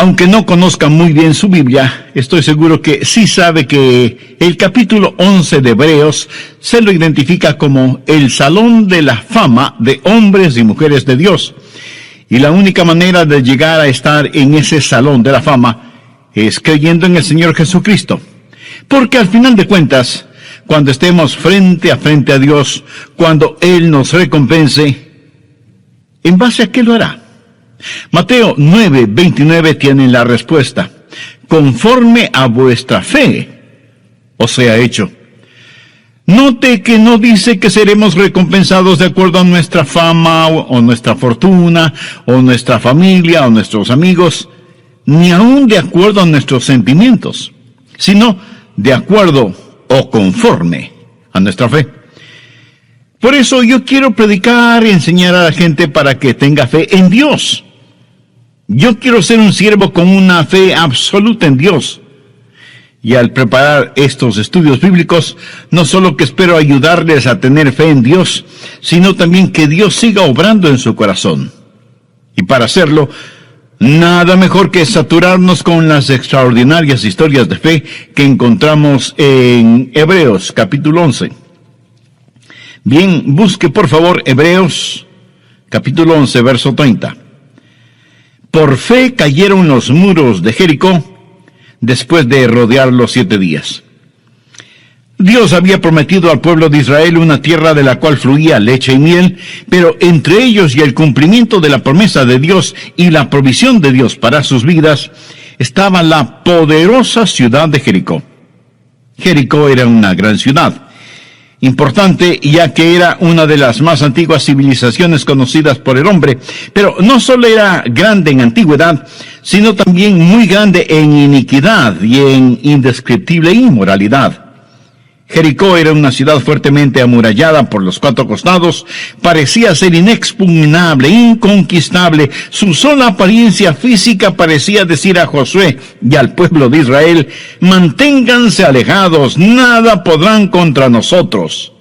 Aunque no conozca muy bien su Biblia, estoy seguro que sí sabe que el capítulo 11 de Hebreos se lo identifica como el salón de la fama de hombres y mujeres de Dios. Y la única manera de llegar a estar en ese salón de la fama es creyendo en el Señor Jesucristo. Porque al final de cuentas, cuando estemos frente a Dios, cuando Él nos recompense, ¿en base a qué lo hará? Mateo 9:29 tiene la respuesta. Conforme a vuestra fe os sea hecho. Note que no dice que seremos recompensados de acuerdo a nuestra fama o nuestra fortuna o nuestra familia o nuestros amigos, ni aún de acuerdo a nuestros sentimientos, sino de acuerdo o conforme a nuestra fe. Por eso yo quiero predicar y enseñar a la gente para que tenga fe en Dios. Yo quiero ser un siervo con una fe absoluta en Dios. Y al preparar estos estudios bíblicos, no solo que espero ayudarles a tener fe en Dios, sino también que Dios siga obrando en su corazón. Y para hacerlo, nada mejor que saturarnos con las extraordinarias historias de fe que encontramos en Hebreos capítulo 11. Bien, busque por favor Hebreos capítulo 11, verso 30. Por fe cayeron los muros de Jericó después de rodearlos 7 días. Dios había prometido al pueblo de Israel una tierra de la cual fluía leche y miel, pero entre ellos y el cumplimiento de la promesa de Dios y la provisión de Dios para sus vidas, estaba la poderosa ciudad de Jericó. Jericó era una gran ciudad, importante ya que era una de las más antiguas civilizaciones conocidas por el hombre, pero no solo era grande en antigüedad, sino también muy grande en iniquidad y en indescriptible inmoralidad. Jericó era una ciudad fuertemente amurallada por los 4 costados, parecía ser inexpugnable, inconquistable. Su sola apariencia física parecía decir a Josué y al pueblo de Israel: manténganse alejados, nada podrán contra nosotros.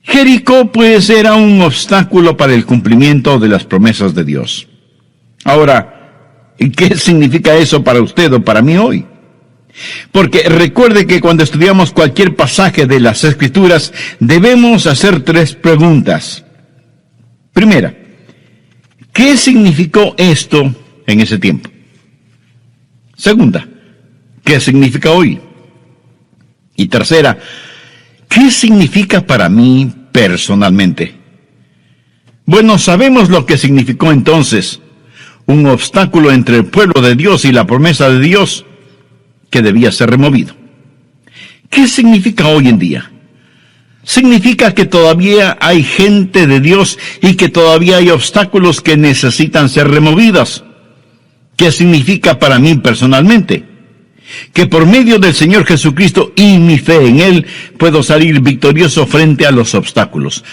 Jericó pues era un obstáculo para el cumplimiento de las promesas de Dios. Ahora, ¿qué significa eso para usted o para mí hoy? Porque recuerde que cuando estudiamos cualquier pasaje de las Escrituras, debemos hacer 3 preguntas. Primera, ¿qué significó esto en ese tiempo? Segunda, ¿qué significa hoy? Y tercera, ¿qué significa para mí personalmente? Bueno, sabemos lo que significó entonces: un obstáculo entre el pueblo de Dios y la promesa de Dios, que debía ser removido. ¿Qué significa hoy en día? Significa que todavía hay gente de Dios y que todavía hay obstáculos que necesitan ser removidos. ¿Qué significa para mí personalmente? Que por medio del Señor Jesucristo y mi fe en Él, puedo salir victorioso frente a los obstáculos.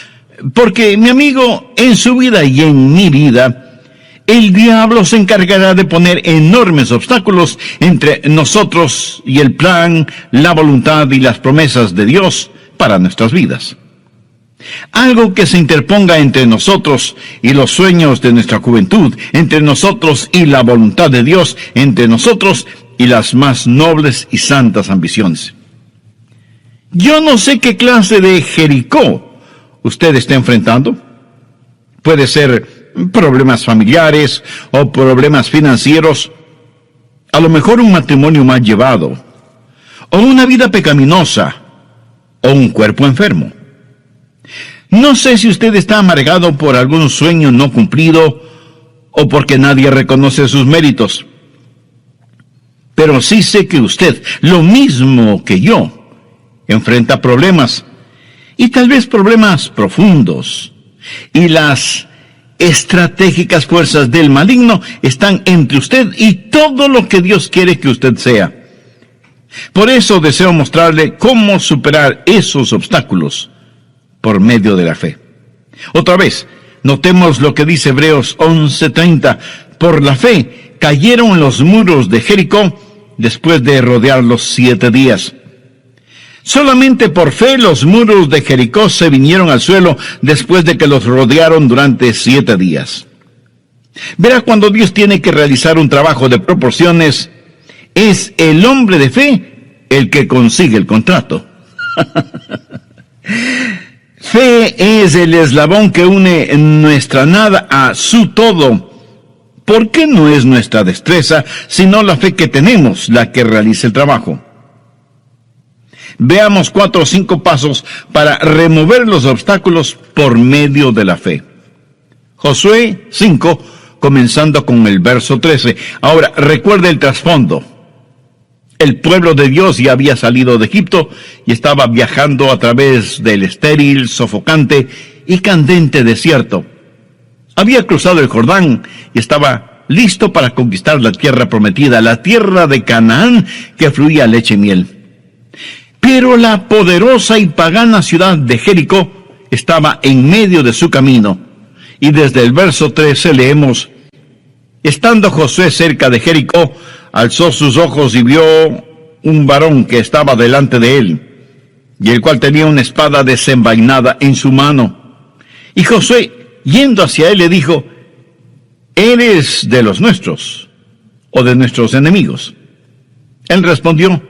Porque, mi amigo, en su vida y en mi vida, el diablo se encargará de poner enormes obstáculos entre nosotros y el plan, la voluntad y las promesas de Dios para nuestras vidas. Algo que se interponga entre nosotros y los sueños de nuestra juventud, entre nosotros y la voluntad de Dios, entre nosotros y las más nobles y santas ambiciones. Yo no sé qué clase de Jericó usted está enfrentando. Puede ser problemas familiares o problemas financieros, a lo mejor un matrimonio mal llevado, o una vida pecaminosa, o un cuerpo enfermo. No sé si usted está amargado por algún sueño no cumplido, o porque nadie reconoce sus méritos. Pero sí sé que usted, lo mismo que yo, enfrenta problemas, y tal vez problemas profundos, y las estratégicas fuerzas del maligno están entre usted y todo lo que Dios quiere que usted sea. Por eso deseo mostrarle cómo superar esos obstáculos por medio de la fe. Otra vez, notemos lo que dice Hebreos 11:30. Por la fe cayeron los muros de Jericó después de rodearlos 7 días. Solamente por fe los muros de Jericó se vinieron al suelo después de que los rodearon durante 7 días. Verá, cuando Dios tiene que realizar un trabajo de proporciones, es el hombre de fe el que consigue el contrato. Fe es el eslabón que une nuestra nada a su todo. ¿Por qué no es nuestra destreza, sino la fe que tenemos, la que realiza el trabajo? Veamos 4 o 5 pasos para remover los obstáculos por medio de la fe. Josué 5, comenzando con el verso 13. Ahora, recuerde el trasfondo. El pueblo de Dios ya había salido de Egipto y estaba viajando a través del estéril, sofocante y candente desierto. Había cruzado el Jordán y estaba listo para conquistar la tierra prometida, la tierra de Canaán que fluía leche y miel. Pero la poderosa y pagana ciudad de Jericó estaba en medio de su camino. Y desde el verso 13 leemos: estando Josué cerca de Jericó, alzó sus ojos y vio un varón que estaba delante de él, y el cual tenía una espada desenvainada en su mano. Y Josué, yendo hacia él, le dijo: ¿eres de los nuestros o de nuestros enemigos? Él respondió: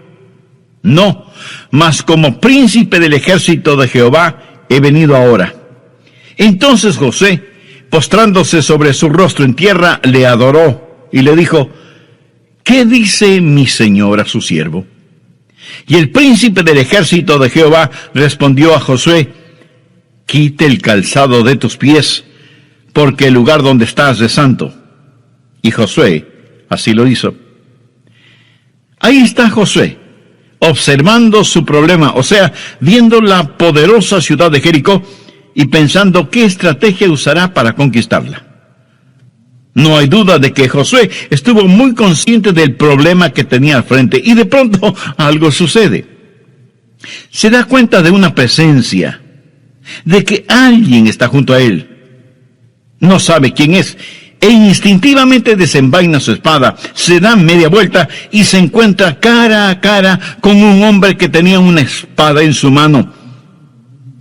no, mas como príncipe del ejército de Jehová he venido ahora. Entonces Josué, postrándose sobre su rostro en tierra, le adoró y le dijo: ¿qué dice mi señor a su siervo? Y el príncipe del ejército de Jehová respondió a Josué: quite el calzado de tus pies, porque el lugar donde estás es santo. Y Josué así lo hizo. Ahí está Josué, observando su problema, o sea, viendo la poderosa ciudad de Jericó y pensando qué estrategia usará para conquistarla. No hay duda de que Josué estuvo muy consciente del problema que tenía al frente y de pronto algo sucede. Se da cuenta de una presencia, de que alguien está junto a él. No sabe quién es e instintivamente desenvaina su espada, se da media vuelta y se encuentra cara a cara con un hombre que tenía una espada en su mano.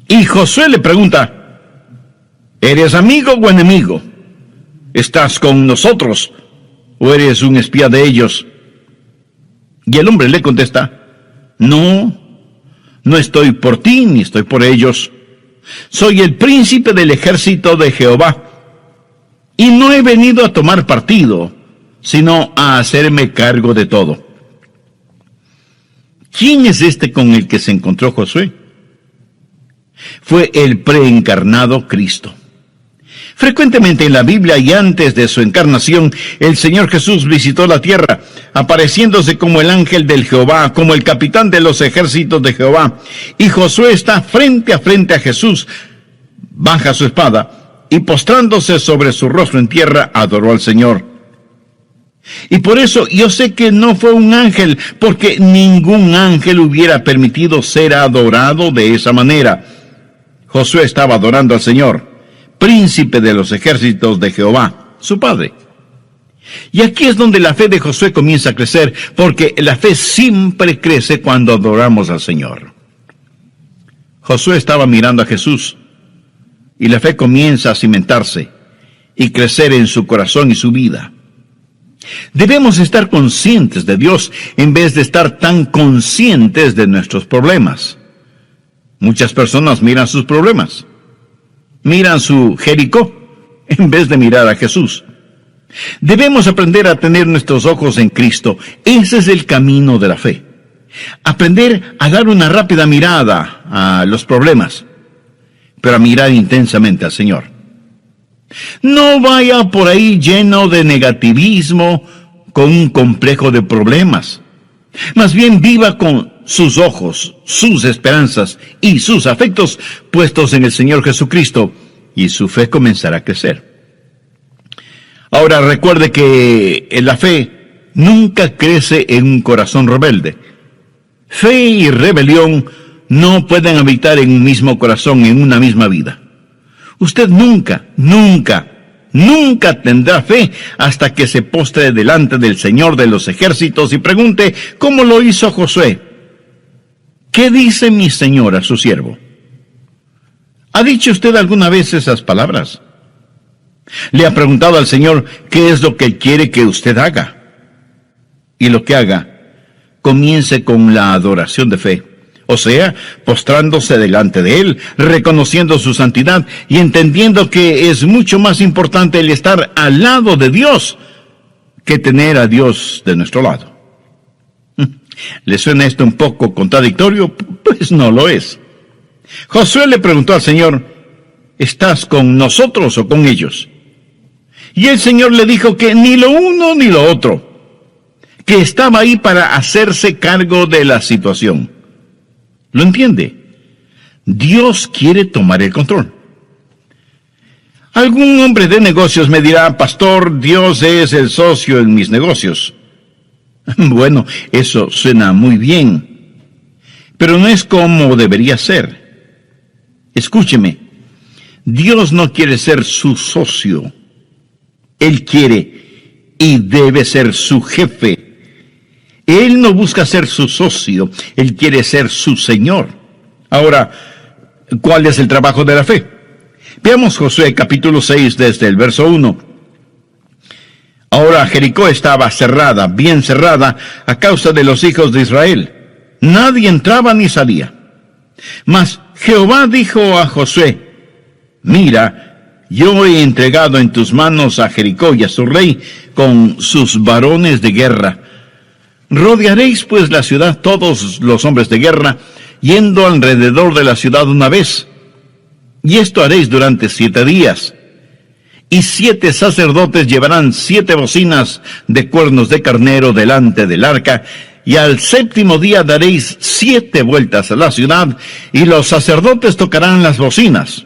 Y Josué le pregunta: ¿eres amigo o enemigo? ¿Estás con nosotros o eres un espía de ellos? Y el hombre le contesta: no estoy por ti ni estoy por ellos. Soy el príncipe del ejército de Jehová y no he venido a tomar partido, sino a hacerme cargo de todo. ¿Quién es este con el que se encontró Josué? Fue el preencarnado Cristo. Frecuentemente en la Biblia y antes de su encarnación, el Señor Jesús visitó la tierra, apareciéndose como el ángel del Jehová, como el capitán de los ejércitos de Jehová. Y Josué está frente a Jesús, baja su espada, y postrándose sobre su rostro en tierra, adoró al Señor. Y por eso yo sé que no fue un ángel, porque ningún ángel hubiera permitido ser adorado de esa manera. Josué estaba adorando al Señor, príncipe de los ejércitos de Jehová, su padre. Y aquí es donde la fe de Josué comienza a crecer, porque la fe siempre crece cuando adoramos al Señor. Josué estaba mirando a Jesús, y la fe comienza a cimentarse y crecer en su corazón y su vida. Debemos estar conscientes de Dios en vez de estar tan conscientes de nuestros problemas. Muchas personas miran sus problemas, miran su Jericó, en vez de mirar a Jesús. Debemos aprender a tener nuestros ojos en Cristo. Ese es el camino de la fe. Aprender a dar una rápida mirada a los problemas, pero a mirar intensamente al Señor. No vaya por ahí lleno de negativismo, con un complejo de problemas. Más bien viva con sus ojos, sus esperanzas y sus afectos puestos en el Señor Jesucristo, y su fe comenzará a crecer. Ahora recuerde que la fe nunca crece en un corazón rebelde. Fe y rebelión no pueden habitar en un mismo corazón, en una misma vida. Usted nunca tendrá fe hasta que se postre delante del Señor de los ejércitos y pregunte, ¿cómo lo hizo Josué? ¿Qué dice mi Señor a su siervo? ¿Ha dicho usted alguna vez esas palabras? Le ha preguntado al Señor qué es lo que Él quiere que usted haga. Y lo que haga, comience con la adoración de fe. O sea, postrándose delante de Él, reconociendo su santidad y entendiendo que es mucho más importante el estar al lado de Dios que tener a Dios de nuestro lado. ¿Le suena esto un poco contradictorio? Pues no lo es. Josué le preguntó al Señor, ¿estás con nosotros o con ellos? Y el Señor le dijo que ni lo uno ni lo otro, que estaba ahí para hacerse cargo de la situación. ¿Lo entiende? Dios quiere tomar el control. Algún hombre de negocios me dirá, pastor, Dios es el socio en mis negocios. Bueno, eso suena muy bien, pero no es como debería ser. Escúcheme, Dios no quiere ser su socio. Él quiere y debe ser su jefe. Él no busca ser su socio, Él quiere ser su Señor. Ahora, ¿cuál es el trabajo de la fe? Veamos Josué capítulo 6 desde el verso 1. Ahora Jericó estaba cerrada, bien cerrada, a causa de los hijos de Israel. Nadie entraba ni salía. Mas Jehová dijo a Josué, mira, yo he entregado en tus manos a Jericó y a su rey con sus varones de guerra. Rodearéis pues la ciudad todos los hombres de guerra, yendo alrededor de la ciudad una vez. Y esto haréis durante 7 días. Y 7 sacerdotes llevarán 7 bocinas de cuernos de carnero delante del arca, y al 7º día daréis 7 vueltas a la ciudad, y los sacerdotes tocarán las bocinas.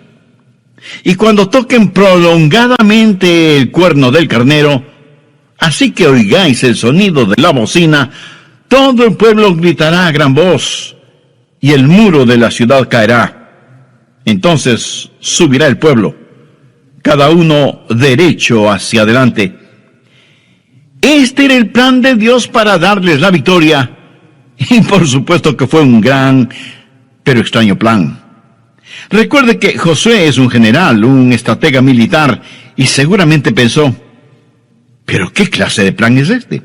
Y cuando toquen prolongadamente el cuerno del carnero, así que oigáis el sonido de la bocina, todo el pueblo gritará a gran voz, y el muro de la ciudad caerá. Entonces subirá el pueblo, cada uno derecho hacia adelante. Este era el plan de Dios para darles la victoria, y por supuesto que fue un gran, pero extraño plan. Recuerde que Josué es un general, un estratega militar, y seguramente pensó, ¿pero qué clase de plan es este?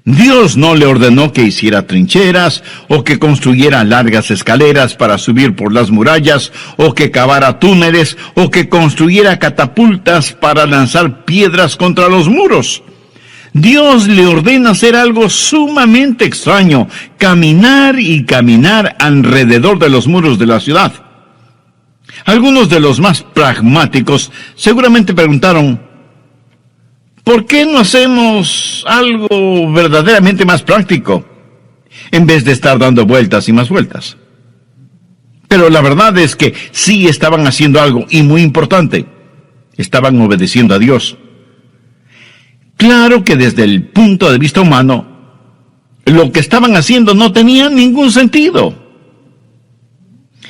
Dios no le ordenó que hiciera trincheras, o que construyera largas escaleras para subir por las murallas, o que cavara túneles, o que construyera catapultas para lanzar piedras contra los muros. Dios le ordena hacer algo sumamente extraño, caminar y caminar alrededor de los muros de la ciudad. Algunos de los más pragmáticos seguramente preguntaron, ¿por qué no hacemos algo verdaderamente más práctico, en vez de estar dando vueltas y más vueltas? Pero la verdad es que sí estaban haciendo algo, y muy importante, estaban obedeciendo a Dios. Claro que desde el punto de vista humano, lo que estaban haciendo no tenía ningún sentido.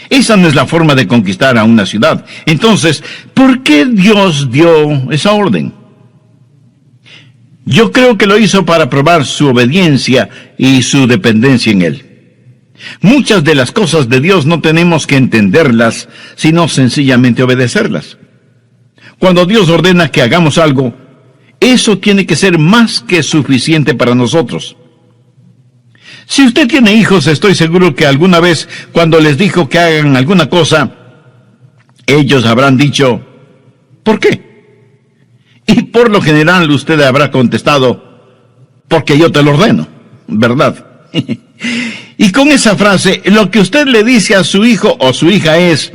Esa no es la forma de conquistar a una ciudad. Entonces, ¿por qué Dios dio esa orden? Yo creo que lo hizo para probar su obediencia y su dependencia en Él. Muchas de las cosas de Dios no tenemos que entenderlas, sino sencillamente obedecerlas. Cuando Dios ordena que hagamos algo, eso tiene que ser más que suficiente para nosotros. Si usted tiene hijos, estoy seguro que alguna vez, cuando les dijo que hagan alguna cosa, ellos habrán dicho, ¿por qué? Y por lo general usted habrá contestado, porque yo te lo ordeno, ¿verdad? Y con esa frase, lo que usted le dice a su hijo o su hija es,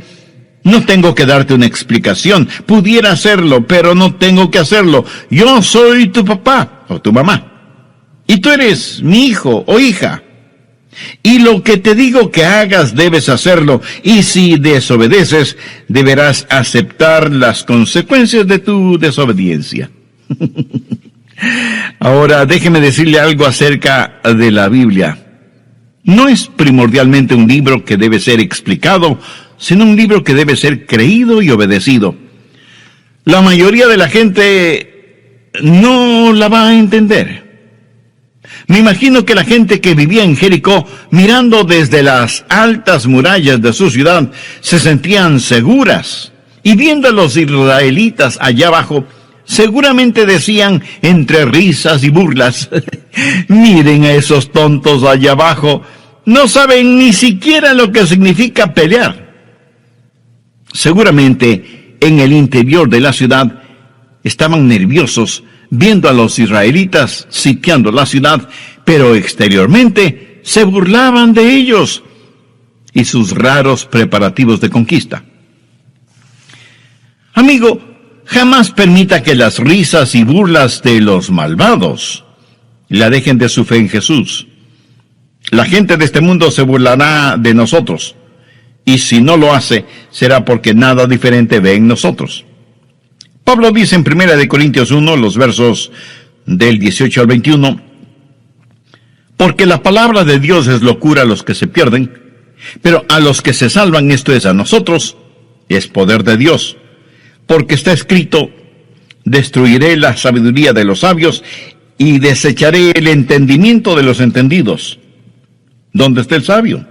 no tengo que darte una explicación, pudiera hacerlo, pero no tengo que hacerlo. Yo soy tu papá o tu mamá, y tú eres mi hijo o hija. Y lo que te digo que hagas debes hacerlo, y si desobedeces, deberás aceptar las consecuencias de tu desobediencia. Ahora, déjeme decirle algo acerca de la Biblia. No es primordialmente un libro que debe ser explicado, sino un libro que debe ser creído y obedecido. La mayoría de la gente no la va a entender. Me imagino que la gente que vivía en Jericó, mirando desde las altas murallas de su ciudad, se sentían seguras Y viendo a los israelitas allá abajo, seguramente decían entre risas y burlas, miren a esos tontos allá abajo, no saben ni siquiera lo que significa pelear. Seguramente en el interior de la ciudad estaban nerviosos viendo a los israelitas sitiando la ciudad, pero exteriormente se burlaban de ellos y sus raros preparativos de conquista. Amigo, jamás permita que las risas y burlas de los malvados la dejen de su fe en Jesús. La gente de este mundo se burlará de nosotros, y si no lo hace, será porque nada diferente ve en nosotros. Pablo dice en 1 Corintios 1, los versos del 18 al 21, porque la palabra de Dios es locura a los que se pierden, pero a los que se salvan, esto es a nosotros, es poder de Dios. Porque está escrito, destruiré la sabiduría de los sabios y desecharé el entendimiento de los entendidos. ¿Dónde está el sabio?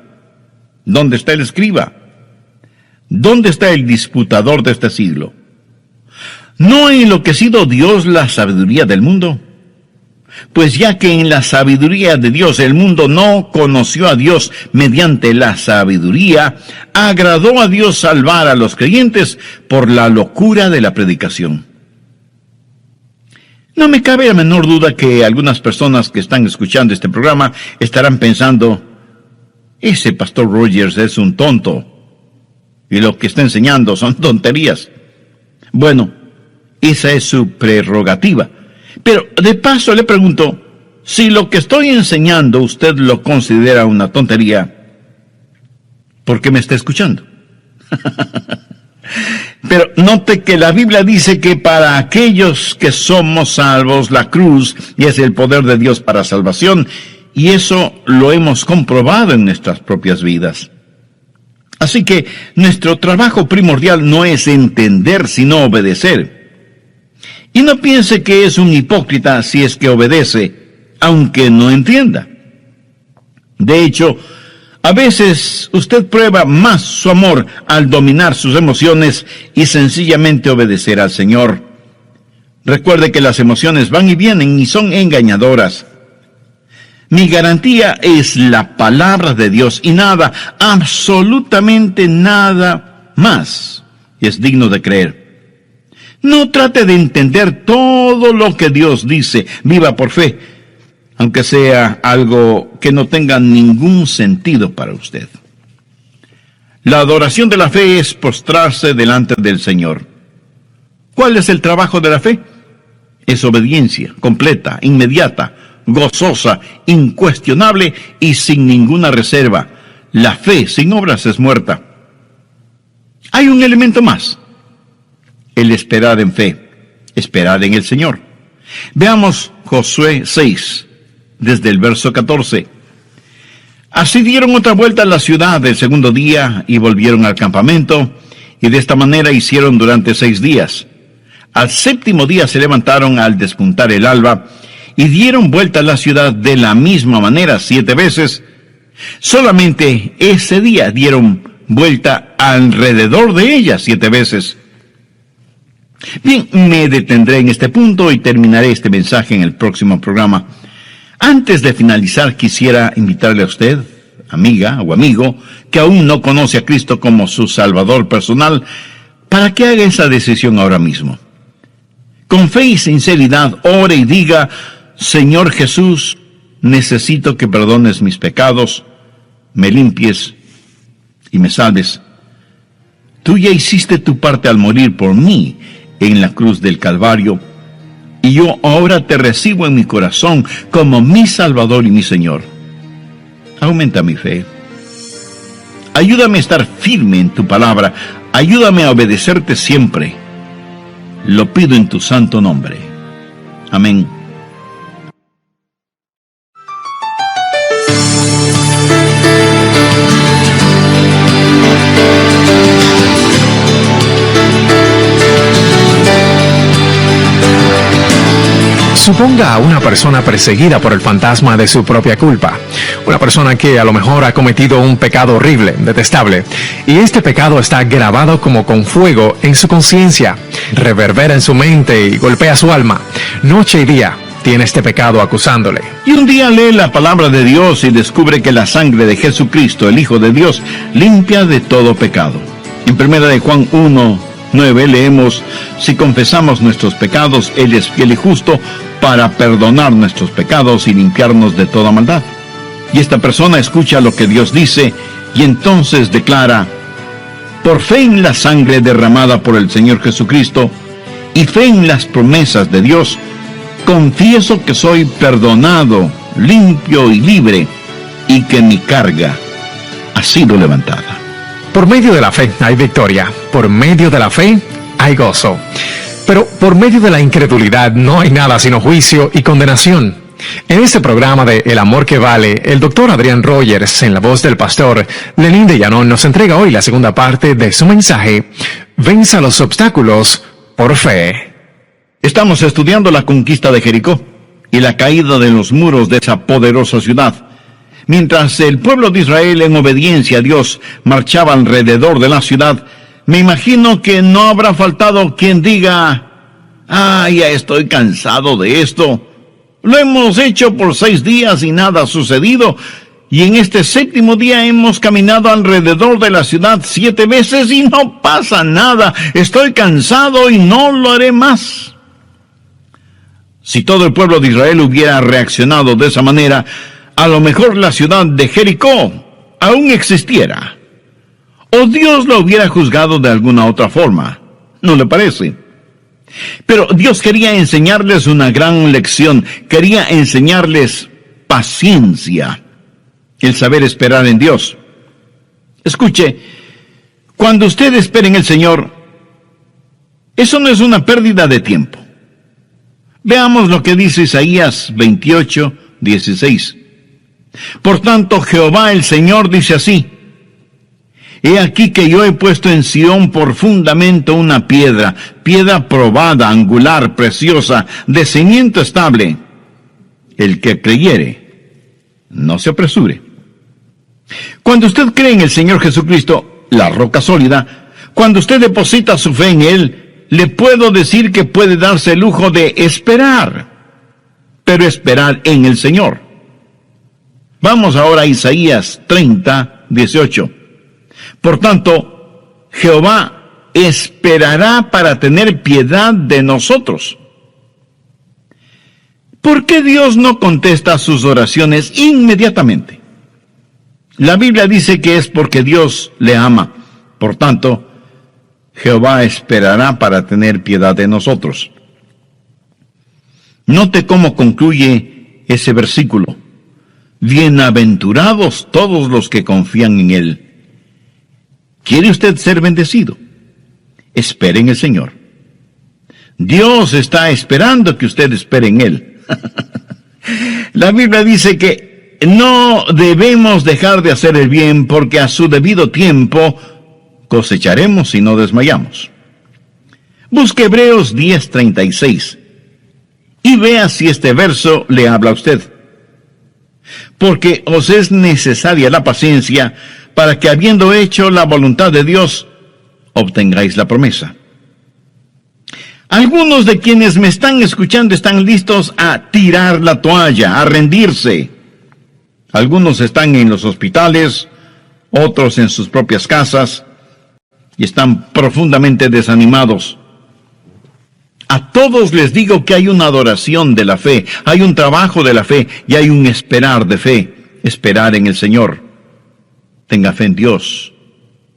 ¿Dónde está el escriba? ¿Dónde está el disputador de este siglo? ¿No ha enloquecido Dios la sabiduría del mundo? Pues ya que en la sabiduría de Dios el mundo no conoció a Dios mediante la sabiduría, agradó a Dios salvar a los creyentes por la locura de la predicación. No me cabe la menor duda que algunas personas que están escuchando este programa estarán pensando, ese pastor Rogers es un tonto, y lo que está enseñando son tonterías. Bueno, esa es su prerrogativa. Pero de paso le pregunto, si lo que estoy enseñando usted lo considera una tontería, ¿por qué me está escuchando? Pero note que la Biblia dice que para aquellos que somos salvos, la cruz es el poder de Dios para salvación, y eso lo hemos comprobado en nuestras propias vidas. Así que nuestro trabajo primordial no es entender, sino obedecer. Y no piense que es un hipócrita si es que obedece, aunque no entienda. De hecho, a veces usted prueba más su amor al dominar sus emociones y sencillamente obedecer al Señor. Recuerde que las emociones van y vienen y son engañadoras. Mi garantía es la palabra de Dios y nada, absolutamente nada más es digno de creer. No trate de entender todo lo que Dios dice, viva por fe, aunque sea algo que no tenga ningún sentido para usted. La adoración de la fe es postrarse delante del Señor. ¿Cuál es el trabajo de la fe? Es obediencia completa, inmediata, gozosa, incuestionable y sin ninguna reserva. La fe sin obras es muerta. Hay un elemento más: el esperar en fe, esperar en el Señor. Veamos Josué 6, desde el verso 14. Así dieron otra vuelta a la ciudad el segundo día y volvieron al campamento, y de esta manera hicieron durante 6 días. Al séptimo día se levantaron al despuntar el alba, y dieron vuelta a la ciudad de la misma manera 7 veces. Solamente ese día dieron vuelta alrededor de ella 7 veces. Bien, me detendré en este punto y terminaré este mensaje en el próximo programa. Antes de finalizar, quisiera invitarle a usted, amiga o amigo, que aún no conoce a Cristo como su Salvador personal, para que haga esa decisión ahora mismo. Con fe y sinceridad, ore y diga: Señor Jesús, necesito que perdones mis pecados, me limpies y me salves. Tú ya hiciste tu parte al morir por mí en la cruz del Calvario, y yo ahora te recibo en mi corazón como mi Salvador y mi Señor. Aumenta mi fe. Ayúdame a estar firme en tu palabra. Ayúdame a obedecerte siempre. Lo pido en tu santo nombre. Amén. Suponga a una persona perseguida por el fantasma de su propia culpa. Una persona que a lo mejor ha cometido un pecado horrible, detestable, y este pecado está grabado como con fuego en su conciencia, reverbera en su mente y golpea su alma. Noche y día tiene este pecado acusándole. Y un día lee la palabra de Dios y descubre que la sangre de Jesucristo, el Hijo de Dios, limpia de todo pecado. En 1 de Juan 1:9 leemos: si confesamos nuestros pecados, Él es fiel y justo para perdonar nuestros pecados y limpiarnos de toda maldad. Y esta persona escucha lo que Dios dice y entonces declara: por fe en la sangre derramada por el Señor Jesucristo y fe en las promesas de Dios, confieso que soy perdonado, limpio y libre, y que mi carga ha sido levantada. Por medio de la fe hay victoria, por medio de la fe hay gozo. Pero por medio de la incredulidad no hay nada sino juicio y condenación. En este programa de El Amor que Vale, el Dr. Adrián Rogers, en la voz del pastor Lenín de Llanón, nos entrega hoy la segunda parte de su mensaje: Venza los obstáculos por fe. Estamos estudiando la conquista de Jericó y la caída de los muros de esa poderosa ciudad. Mientras el pueblo de Israel, en obediencia a Dios, marchaba alrededor de la ciudad, me imagino que no habrá faltado quien diga: ya estoy cansado de esto. Lo hemos hecho por 6 días y nada ha sucedido. Y en este 7º día hemos caminado alrededor de la ciudad 7 veces y no pasa nada. Estoy cansado y no lo haré más. Si todo el pueblo de Israel hubiera reaccionado de esa manera, a lo mejor la ciudad de Jericó aún existiera. O Dios lo hubiera juzgado de alguna otra forma. ¿No le parece? Pero Dios quería enseñarles una gran lección. Quería enseñarles paciencia, el saber esperar en Dios. Escuche, cuando usted espera en el Señor, eso no es una pérdida de tiempo. Veamos lo que dice Isaías 28:16. Por tanto, Jehová el Señor dice así: he aquí que yo he puesto en Sión por fundamento una piedra probada, angular, preciosa, de cimiento estable. El que creyere, no se apresure. Cuando usted cree en el Señor Jesucristo, la roca sólida, cuando usted deposita su fe en Él, le puedo decir que puede darse el lujo de esperar, pero esperar en el Señor. Vamos ahora a Isaías 30:18. Por tanto, Jehová esperará para tener piedad de nosotros. ¿Por qué Dios no contesta sus oraciones inmediatamente? La Biblia dice que es porque Dios le ama. Por tanto, Jehová esperará para tener piedad de nosotros. Note cómo concluye ese versículo: bienaventurados todos los que confían en Él. ¿Quiere usted ser bendecido? Espere en el Señor. Dios está esperando que usted espere en Él. La Biblia dice que no debemos dejar de hacer el bien, porque a su debido tiempo cosecharemos si no desmayamos. Busque Hebreos 10:36 y vea si este verso le habla a usted. Porque os es necesaria la paciencia, para que habiendo hecho la voluntad de Dios, obtengáis la promesa. Algunos de quienes me están escuchando están listos a tirar la toalla, a rendirse. Algunos están en los hospitales, otros en sus propias casas, y están profundamente desanimados. A todos les digo que hay una adoración de la fe, hay un trabajo de la fe y hay un esperar de fe, esperar en el Señor. Tenga fe en Dios.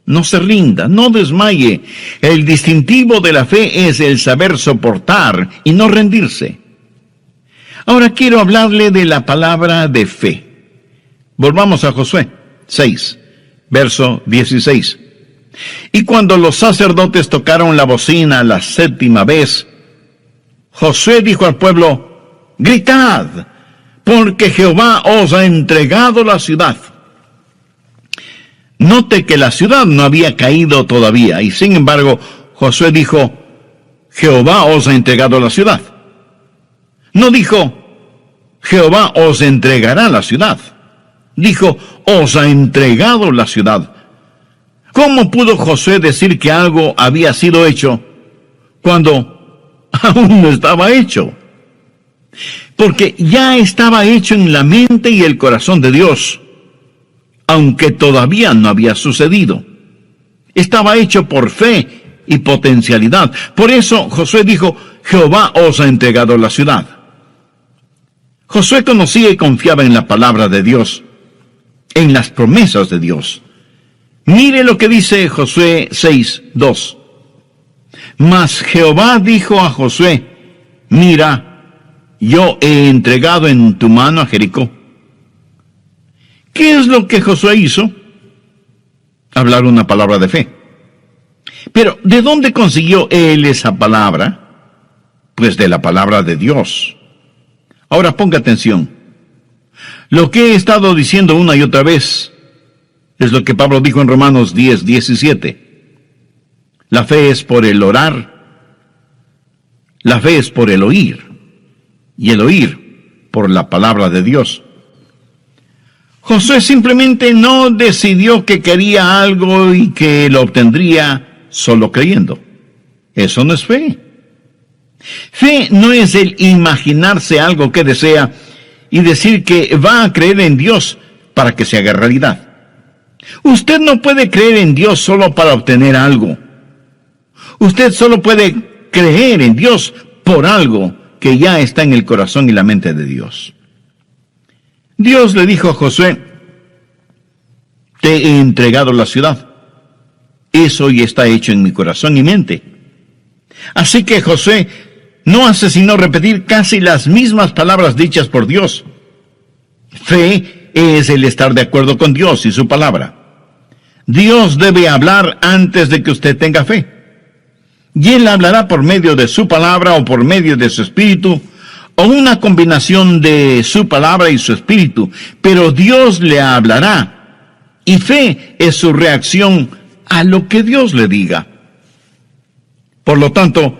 No se rinda, no desmaye. El distintivo de la fe es el saber soportar y no rendirse. Ahora quiero hablarle de la palabra de fe. Volvamos a Josué 6, verso 16. Y cuando los sacerdotes tocaron la bocina la 7ª vez, Josué dijo al pueblo: gritad, porque Jehová os ha entregado la ciudad. Note que la ciudad no había caído todavía, y sin embargo, Josué dijo: Jehová os ha entregado la ciudad. No dijo, Jehová os entregará la ciudad. Dijo, os ha entregado la ciudad. ¿Cómo pudo Josué decir que algo había sido hecho cuando aún no estaba hecho? Porque ya estaba hecho en la mente y el corazón de Dios, aunque todavía no había sucedido. Estaba hecho por fe y potencialidad. Por eso Josué dijo, Jehová os ha entregado la ciudad. Josué conocía y confiaba en la palabra de Dios, en las promesas de Dios. Mire lo que dice Josué 6:2. Mas Jehová dijo a Josué, mira, yo he entregado en tu mano a Jericó. ¿Qué es lo que Josué hizo? Hablar una palabra de fe. Pero, ¿de dónde consiguió él esa palabra? Pues de la palabra de Dios. Ahora ponga atención. Lo que he estado diciendo una y otra vez es lo que Pablo dijo en Romanos 10:17. La fe es por el orar, la fe es por el oír, y el oír por la palabra de Dios. Josué simplemente no decidió que quería algo y que lo obtendría solo creyendo. Eso no es fe. Fe no es el imaginarse algo que desea y decir que va a creer en Dios para que se haga realidad. Usted no puede creer en Dios solo para obtener algo. Usted solo puede creer en Dios por algo que ya está en el corazón y la mente de Dios. Dios le dijo a Josué, te he entregado la ciudad. Eso ya está hecho en mi corazón y mente. Así que Josué no hace sino repetir casi las mismas palabras dichas por Dios. Fe es el estar de acuerdo con Dios y su palabra. Dios debe hablar antes de que usted tenga fe. Y Él hablará por medio de su palabra o por medio de su espíritu, o una combinación de su palabra y su espíritu. Pero Dios le hablará. Y fe es su reacción a lo que Dios le diga. Por lo tanto,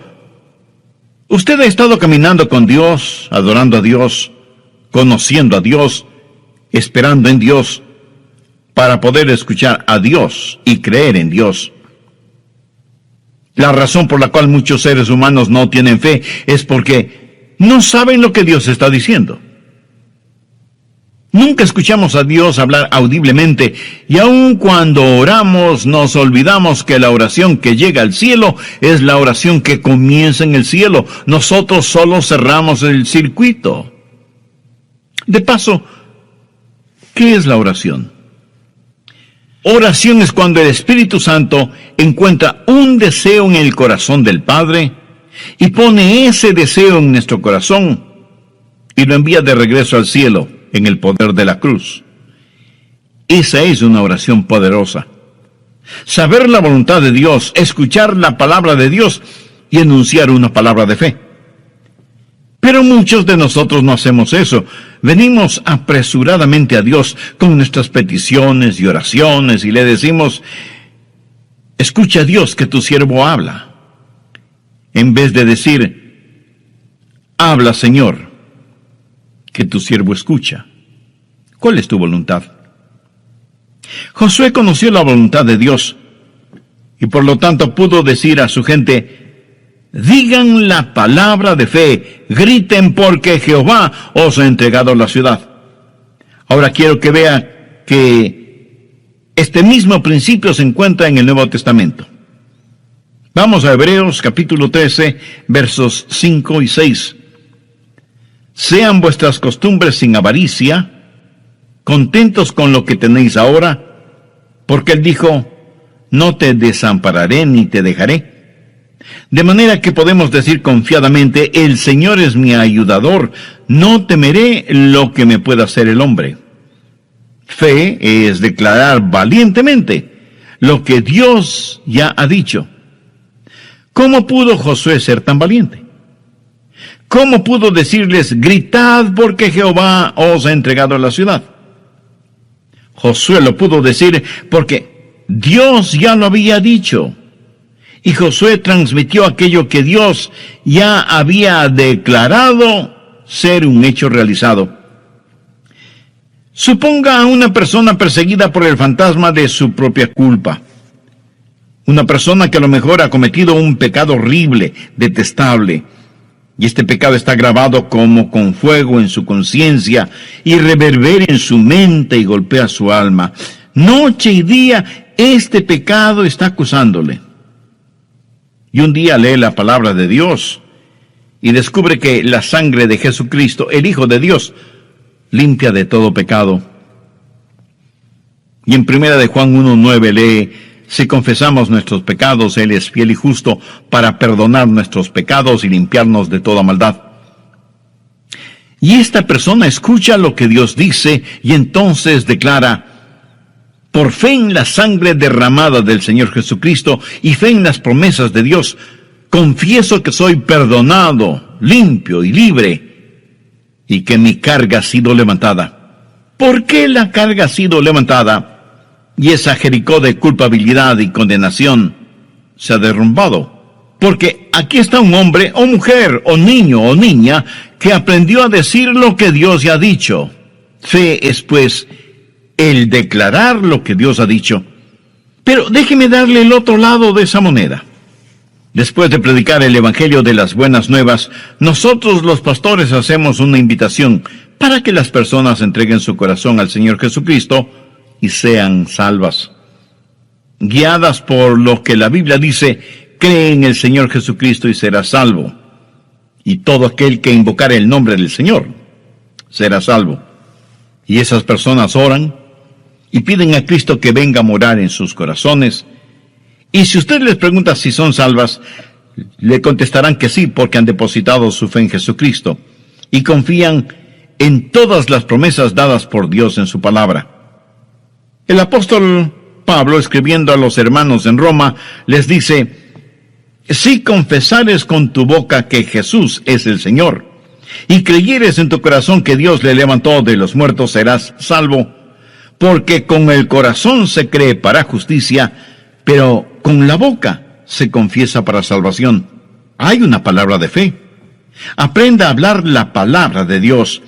usted ha estado caminando con Dios, adorando a Dios, conociendo a Dios, esperando en Dios, para poder escuchar a Dios y creer en Dios. La razón por la cual muchos seres humanos no tienen fe es porque no saben lo que Dios está diciendo. Nunca escuchamos a Dios hablar audiblemente, y aun cuando oramos nos olvidamos que la oración que llega al cielo es la oración que comienza en el cielo. Nosotros solo cerramos el circuito. De paso, ¿qué es la oración? Oración es cuando el Espíritu Santo encuentra un deseo en el corazón del Padre y pone ese deseo en nuestro corazón y lo envía de regreso al cielo en el poder de la cruz. Esa es una oración poderosa. Saber la voluntad de Dios, escuchar la palabra de Dios y enunciar una palabra de fe. Pero muchos de nosotros no hacemos eso. Venimos apresuradamente a Dios con nuestras peticiones y oraciones y le decimos, escucha a Dios que tu siervo habla. En vez de decir, habla Señor, que tu siervo escucha. ¿Cuál es tu voluntad? Josué conoció la voluntad de Dios y por lo tanto pudo decir a su gente, digan la palabra de fe, griten porque Jehová os ha entregado la ciudad. Ahora quiero que vea que este mismo principio se encuentra en el Nuevo Testamento. Vamos a Hebreos capítulo 13, versos 5 y 6. Sean vuestras costumbres sin avaricia, contentos con lo que tenéis ahora, porque Él dijo, no te desampararé ni te dejaré. De manera que podemos decir confiadamente, el Señor es mi ayudador, no temeré lo que me pueda hacer el hombre. Fe es declarar valientemente lo que Dios ya ha dicho. ¿Cómo pudo Josué ser tan valiente? ¿Cómo pudo decirles, gritad porque Jehová os ha entregado la ciudad? Josué lo pudo decir porque Dios ya lo había dicho. Y Josué transmitió aquello que Dios ya había declarado ser un hecho realizado. Suponga a una persona perseguida por el fantasma de su propia culpa. Una persona que a lo mejor ha cometido un pecado horrible, detestable, y este pecado está grabado como con fuego en su conciencia y reverbera en su mente y golpea su alma. Noche y día este pecado está acusándole. Y un día lee la palabra de Dios y descubre que la sangre de Jesucristo, el Hijo de Dios, limpia de todo pecado. Y en 1 de Juan 1:9 lee: si confesamos nuestros pecados, Él es fiel y justo para perdonar nuestros pecados y limpiarnos de toda maldad. Y esta persona escucha lo que Dios dice y entonces declara: por fe en la sangre derramada del Señor Jesucristo y fe en las promesas de Dios, confieso que soy perdonado, limpio y libre, y que mi carga ha sido levantada. ¿Por qué la carga ha sido levantada? Y esa Jericó de culpabilidad y condenación se ha derrumbado. Porque aquí está un hombre o mujer o niño o niña que aprendió a decir lo que Dios ya ha dicho. Fe es pues el declarar lo que Dios ha dicho. Pero déjeme darle el otro lado de esa moneda. Después de predicar el Evangelio de las Buenas Nuevas, nosotros los pastores hacemos una invitación para que las personas entreguen su corazón al Señor Jesucristo y sean salvas. Guiadas por lo que la Biblia dice: cree en el Señor Jesucristo y serás salvo. Y todo aquel que invocare el nombre del Señor será salvo. Y esas personas oran y piden a Cristo que venga a morar en sus corazones. Y si usted les pregunta si son salvas, le contestarán que sí, porque han depositado su fe en Jesucristo y confían en todas las promesas dadas por Dios en su palabra. El apóstol Pablo, escribiendo a los hermanos en Roma, les dice: si confesares con tu boca que Jesús es el Señor, y creyeres en tu corazón que Dios le levantó de los muertos, serás salvo, porque con el corazón se cree para justicia, pero con la boca se confiesa para salvación. Hay una palabra de fe. Aprenda a hablar la palabra de Dios.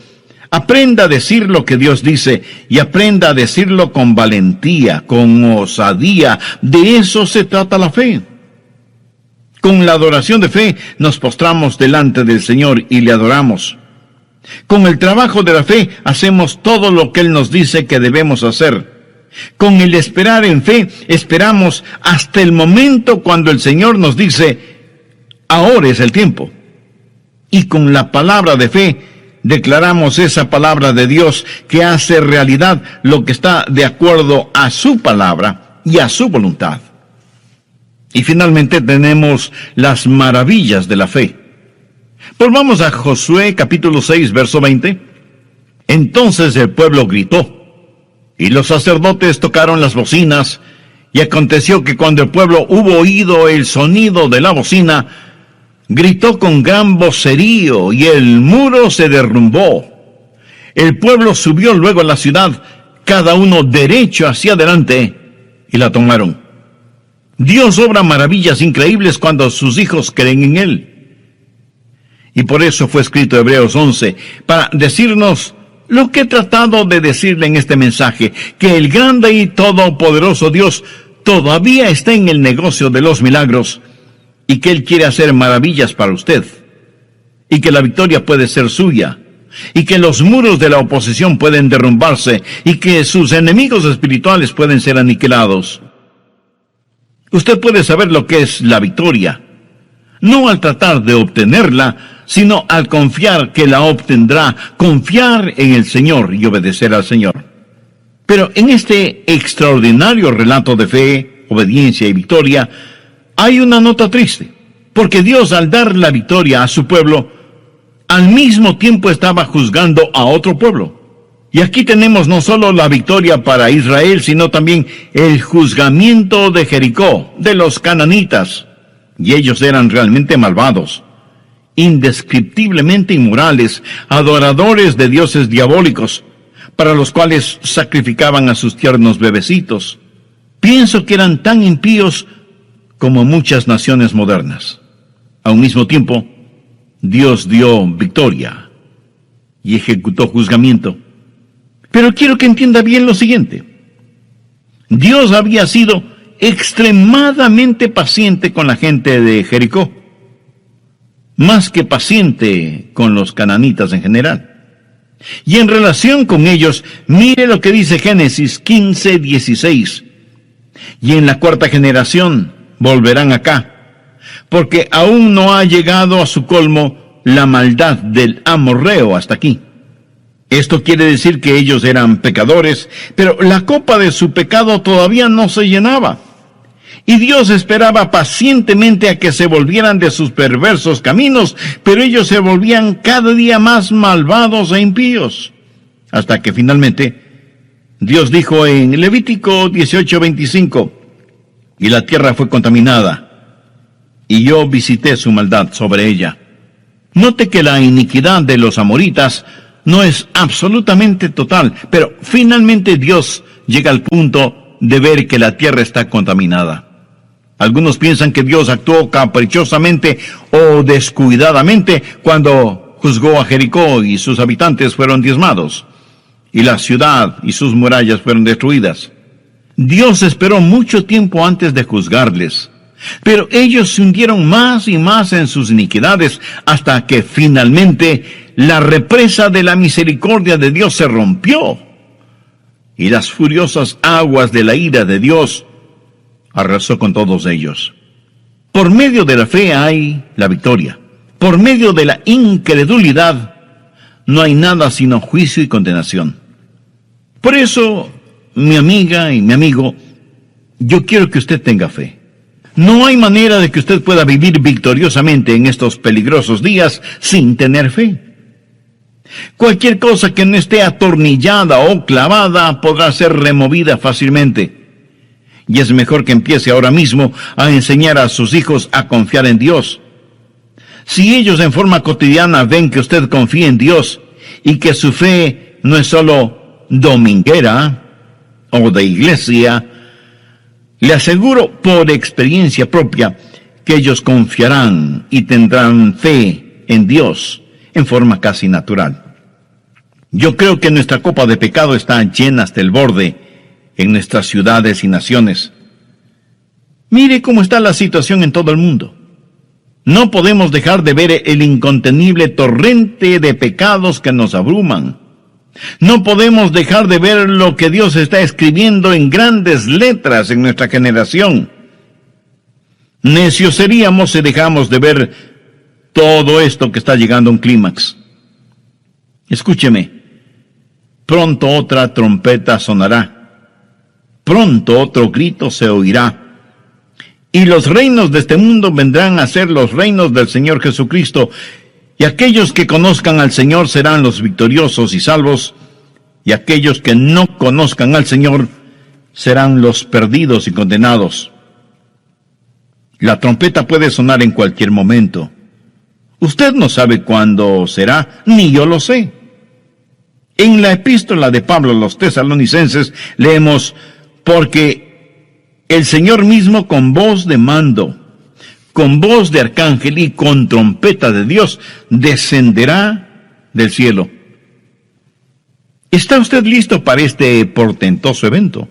Aprenda a decir lo que Dios dice y aprenda a decirlo con valentía, con osadía. De eso se trata la fe. Con la adoración de fe nos postramos delante del Señor y le adoramos. Con el trabajo de la fe hacemos todo lo que Él nos dice que debemos hacer. Con el esperar en fe, esperamos hasta el momento cuando el Señor nos dice: ahora es el tiempo. Y con la palabra de fe, declaramos esa palabra de Dios que hace realidad lo que está de acuerdo a su palabra y a su voluntad. Y finalmente tenemos las maravillas de la fe. Volvamos a Josué capítulo 6, verso 20. Entonces el pueblo gritó, y los sacerdotes tocaron las bocinas, y aconteció que cuando el pueblo hubo oído el sonido de la bocina, gritó con gran vocerío, y el muro se derrumbó. El pueblo subió luego a la ciudad, cada uno derecho hacia adelante, y la tomaron. Dios obra maravillas increíbles cuando sus hijos creen en Él. Y por eso fue escrito Hebreos 11, para decirnos lo que he tratado de decirle en este mensaje, que el grande y todopoderoso Dios todavía está en el negocio de los milagros, y que Él quiere hacer maravillas para usted, y que la victoria puede ser suya, y que los muros de la oposición pueden derrumbarse, y que sus enemigos espirituales pueden ser aniquilados. Usted puede saber lo que es la victoria, no al tratar de obtenerla, sino al confiar que la obtendrá, confiar en el Señor y obedecer al Señor. Pero en este extraordinario relato de fe, obediencia y victoria, hay una nota triste, porque Dios, al dar la victoria a su pueblo, al mismo tiempo estaba juzgando a otro pueblo. Y aquí tenemos no solo la victoria para Israel, sino también el juzgamiento de Jericó, de los cananitas. Y ellos eran realmente malvados, indescriptiblemente inmorales, adoradores de dioses diabólicos, para los cuales sacrificaban a sus tiernos bebecitos. Pienso que eran tan impíos como muchas naciones modernas. A un mismo tiempo, Dios dio victoria y ejecutó juzgamiento. Pero quiero que entienda bien lo siguiente. Dios había sido extremadamente paciente con la gente de Jericó, más que paciente con los cananitas en general. Y en relación con ellos, mire lo que dice Génesis 15:16. Y en la cuarta generación volverán acá, porque aún no ha llegado a su colmo la maldad del amorreo hasta aquí. Esto quiere decir que ellos eran pecadores, pero la copa de su pecado todavía no se llenaba. Y Dios esperaba pacientemente a que se volvieran de sus perversos caminos, pero ellos se volvían cada día más malvados e impíos. Hasta que finalmente Dios dijo en Levítico 18:25, y la tierra fue contaminada, y yo visité su maldad sobre ella. Note que la iniquidad de los amoritas no es absolutamente total, pero finalmente Dios llega al punto de ver que la tierra está contaminada. Algunos piensan que Dios actuó caprichosamente o descuidadamente cuando juzgó a Jericó y sus habitantes fueron diezmados, y la ciudad y sus murallas fueron destruidas. Dios esperó mucho tiempo antes de juzgarles, pero ellos se hundieron más y más en sus iniquidades hasta que finalmente la represa de la misericordia de Dios se rompió y las furiosas aguas de la ira de Dios arrasó con todos ellos. Por medio de la fe hay la victoria. Por medio de la incredulidad no hay nada sino juicio y condenación. Por eso, mi amiga y mi amigo, yo quiero que usted tenga fe. No hay manera de que usted pueda vivir victoriosamente en estos peligrosos días sin tener fe. Cualquier cosa que no esté atornillada o clavada podrá ser removida fácilmente. Y es mejor que empiece ahora mismo a enseñar a sus hijos a confiar en Dios. Si ellos en forma cotidiana ven que usted confía en Dios y que su fe no es solo dominguera o de iglesia, le aseguro por experiencia propia que ellos confiarán y tendrán fe en Dios en forma casi natural. Yo creo que nuestra copa de pecado está llena hasta el borde en nuestras ciudades y naciones. Mire cómo está la situación en todo el mundo. No podemos dejar de ver el incontenible torrente de pecados que nos abruman. No podemos dejar de ver lo que Dios está escribiendo en grandes letras en nuestra generación. Necios seríamos si dejamos de ver todo esto que está llegando a un clímax. Escúcheme, pronto otra trompeta sonará. Pronto otro grito se oirá, y los reinos de este mundo vendrán a ser los reinos del Señor Jesucristo, y aquellos que conozcan al Señor serán los victoriosos y salvos, y aquellos que no conozcan al Señor serán los perdidos y condenados. La trompeta puede sonar en cualquier momento. Usted no sabe cuándo será, ni yo lo sé. En la epístola de Pablo a los tesalonicenses leemos: porque el Señor mismo con voz de mando, con voz de arcángel y con trompeta de Dios descenderá del cielo. ¿Está usted listo para este portentoso evento?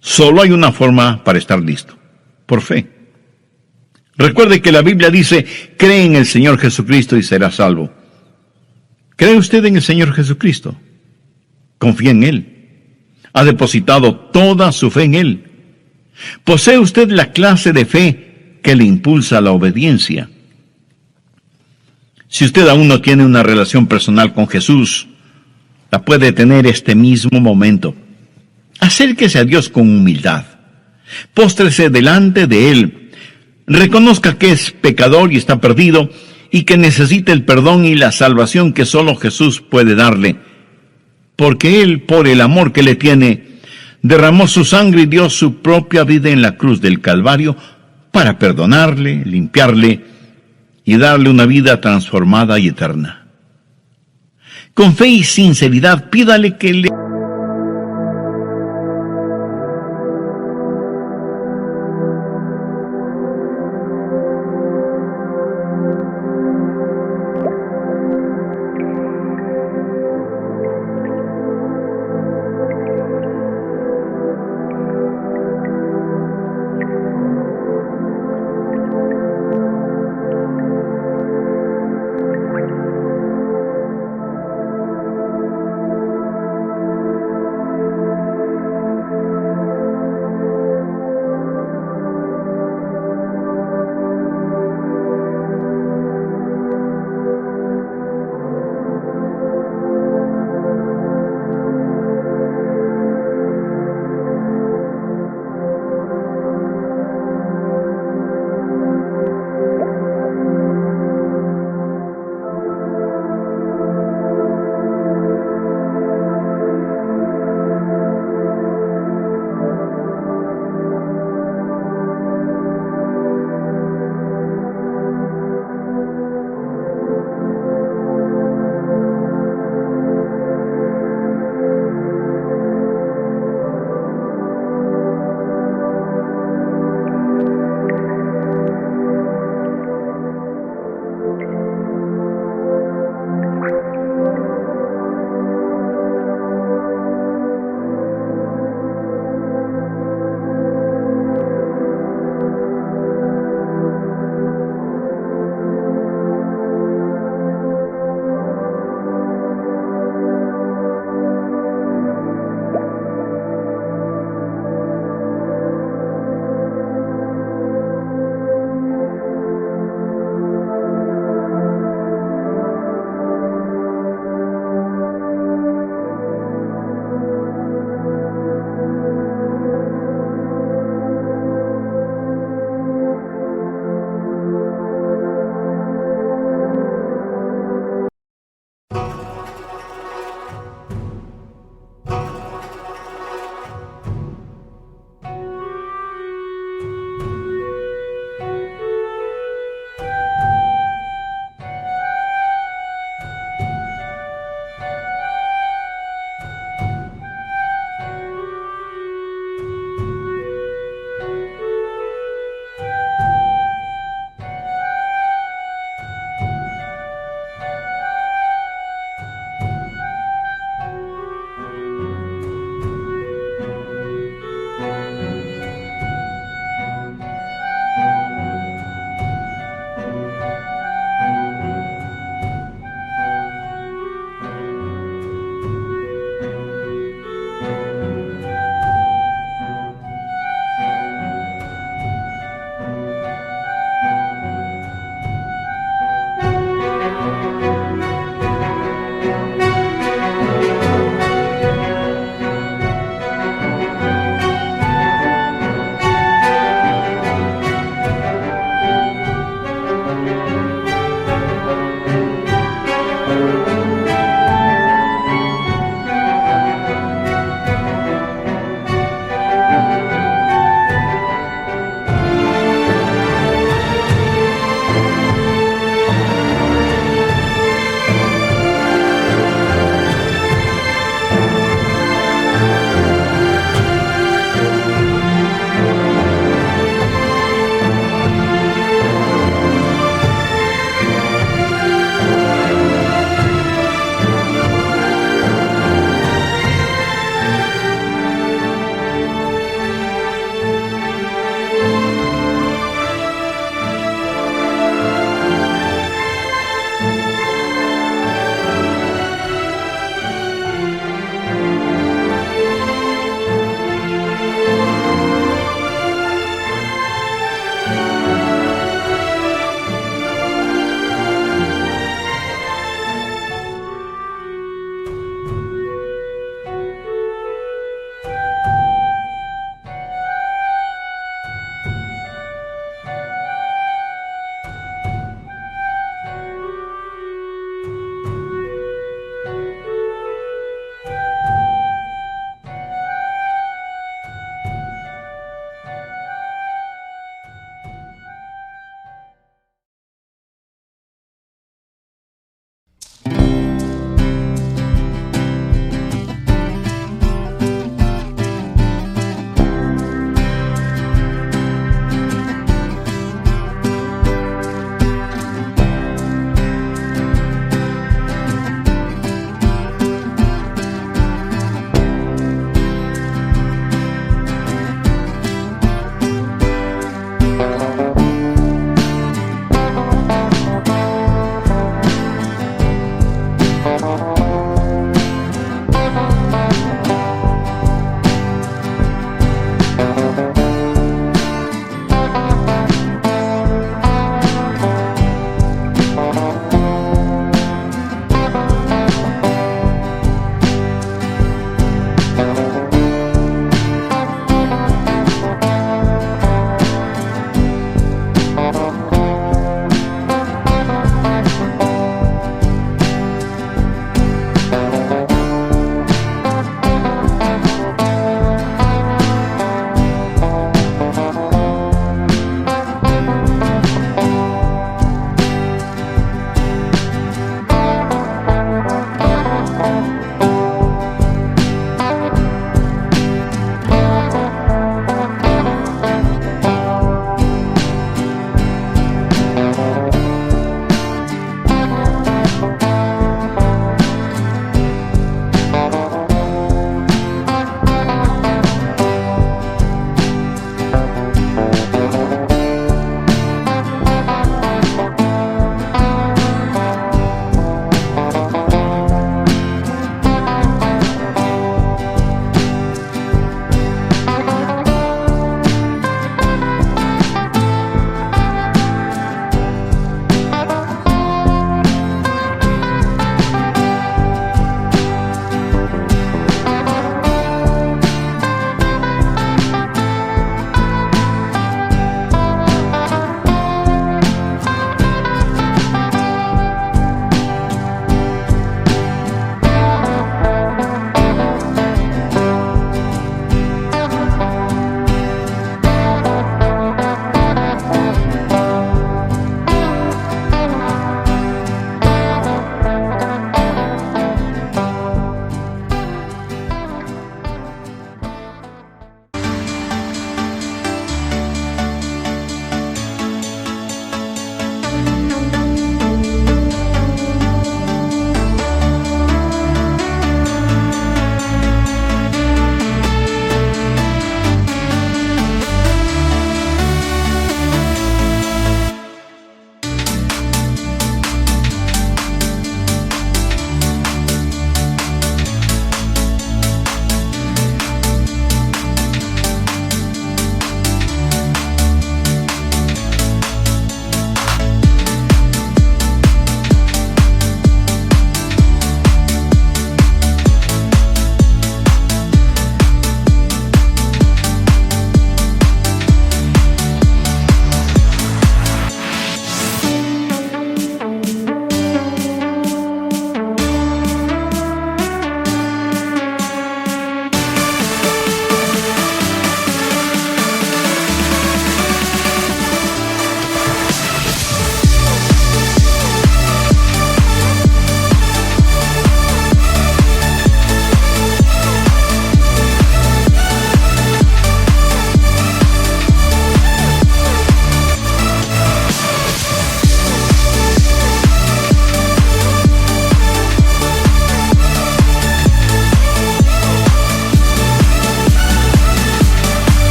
Solo hay una forma para estar listo: por fe. Recuerde que la Biblia dice: cree en el Señor Jesucristo y será salvo. ¿Cree usted en el Señor Jesucristo? ¿Confía en Él? ¿Ha depositado toda su fe en Él? ¿Posee usted la clase de fe que le impulsa a la obediencia? Si usted aún no tiene una relación personal con Jesús, la puede tener este mismo momento. Acérquese a Dios con humildad. Póstrese delante de Él. Reconozca que es pecador y está perdido, y que necesita el perdón y la salvación que solo Jesús puede darle. Porque Él, por el amor que le tiene, derramó su sangre y dio su propia vida en la cruz del Calvario para perdonarle, limpiarle y darle una vida transformada y eterna. Con fe y sinceridad, pídale que le